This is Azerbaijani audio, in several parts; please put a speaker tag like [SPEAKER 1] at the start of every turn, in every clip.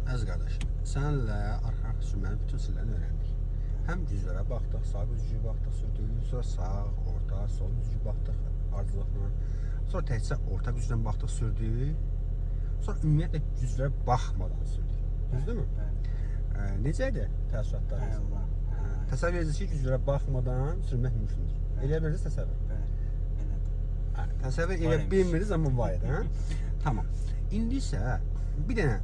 [SPEAKER 1] Əziz qardaş, səninlə arxa sürmənin bütün sirlərini öyrəndik. Həm güclərə baxdıq, sağ gücü baxdıq, sürdük, sonra sağ, orta, sol gücü baxdıq, ardıcılıqla. Sonra təkcə orta gücdən baxdıq, sürdük. Sonra ümumiyyətlə güclərə baxmadan sürdük. Düzdürmü? Necə idi təəssüratlarınız? Təsəvvür edirsiniz ki, güclərə baxmadan sürmək mümkündür. Elə bilirsiniz təsəvvür? Təsəvvür elə bilmirsiniz, amma var idi, hə? Tamam. İndi isə bir dənə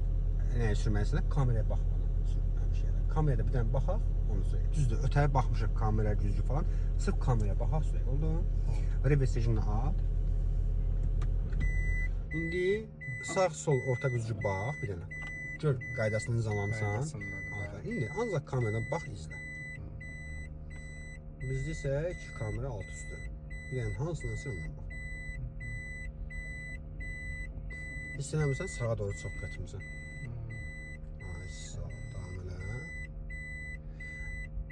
[SPEAKER 1] nəyə sürməlisindən kameraya baxmadan sürməmişik. Kamerada bir dənə baxaq, onu sürək. Düzdür, ötəyə baxmışıq kamera gücü falan. Sırf kameraya baxaq sürək, oldu? Reverse rejimini at. İndi sağ, sol, orta gücü bax bir dənə. Gör qaydasını nizamlamısan. İndi ancaq kameradan bax, izlə. Bizdə isə iki kamera alt üstü. Yəni hansından sürmən bax. Hiss eləmirsən, sağa doğru çox qaçmısan. Ay, sağ, davam elə.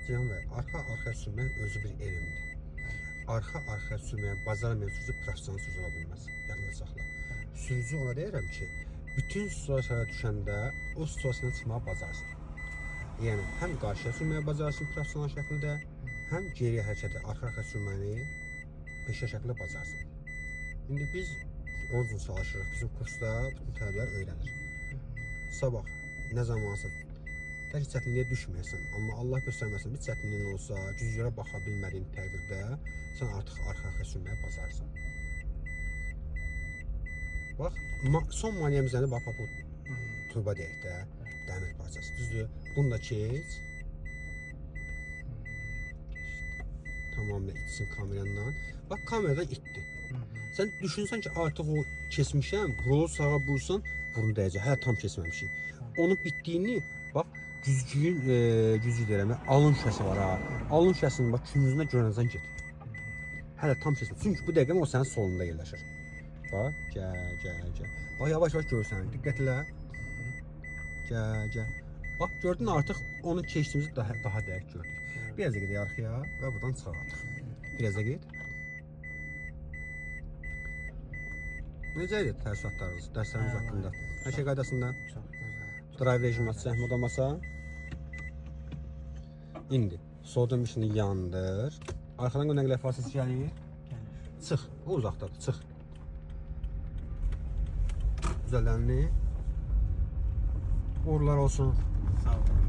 [SPEAKER 1] Cihan bəy, arxa sürmək özü bir elmdir. Arxa sürməyə bacarmayan sürücü professional sürücü ola bilməz. Yadında saxla. Sürücü ona deyirəm ki, bütün situasiyaya düşəndə o situasiyadan çıxmağı bacarsın. Yəni, həm qarşıya sürməyə bacarsın professional şəkildə, həm geriyə hərəkəti, arxa sürməni peşə şəkildə bacarsın. İndi biz onun üçün çalışırıq. Bizim kursda bütün tələblər öyrənir. Sabah nə zamansa tək çətinliyə düşməyəsən, amma Allah göstərməsin bir çətinliyin olsa, güclərə baxa bilmədiyin təqdirdə sən artıq arxa sürməyə bacarsan. Bax, son maniyemiz nədir? Bax, bu turba deyək də, dəmir parçası. Düzdür? Bunu da keç. Tamamilə itsin kamerandan. Bax, kameradan itdi. Sən düşünsən ki, artıq o kesmişəm, rolu sağa bursan, burnu dəyəcək. Hələ tam kesməmişik. Onun bitdiyini, bax, güzgü deyirəm, alın şüşəsi var ha. Alın şüşəsinin bax, küncündə görənəcən get. Hələ tam kesməmişik. Çünki bu dəqiqə o sənin solunda yerləşir. Bax, gəl. Bax, yavaş-yavaş görürsən, diqqət elə. Gəl. Bax, gördün artıq onu keçdiyimizi daha dəqiq gördük. Biraz da gedək arxaya və buradan çıxaq artıq. Biraz da gedək. Necə idi təəssüratlarınız, dərsləriniz haqqında? Hər şey qaydasında?
[SPEAKER 2] Çox gözəl.
[SPEAKER 1] Drive rejim açsa, modamasa. İndi soğudum işini yandır. Arxadan nəqliyyat vasitəsi gəlir. Çıx, o uzaqdadır, çıx. Düzələnli. Uğurlar olsun.
[SPEAKER 2] Sağ olun.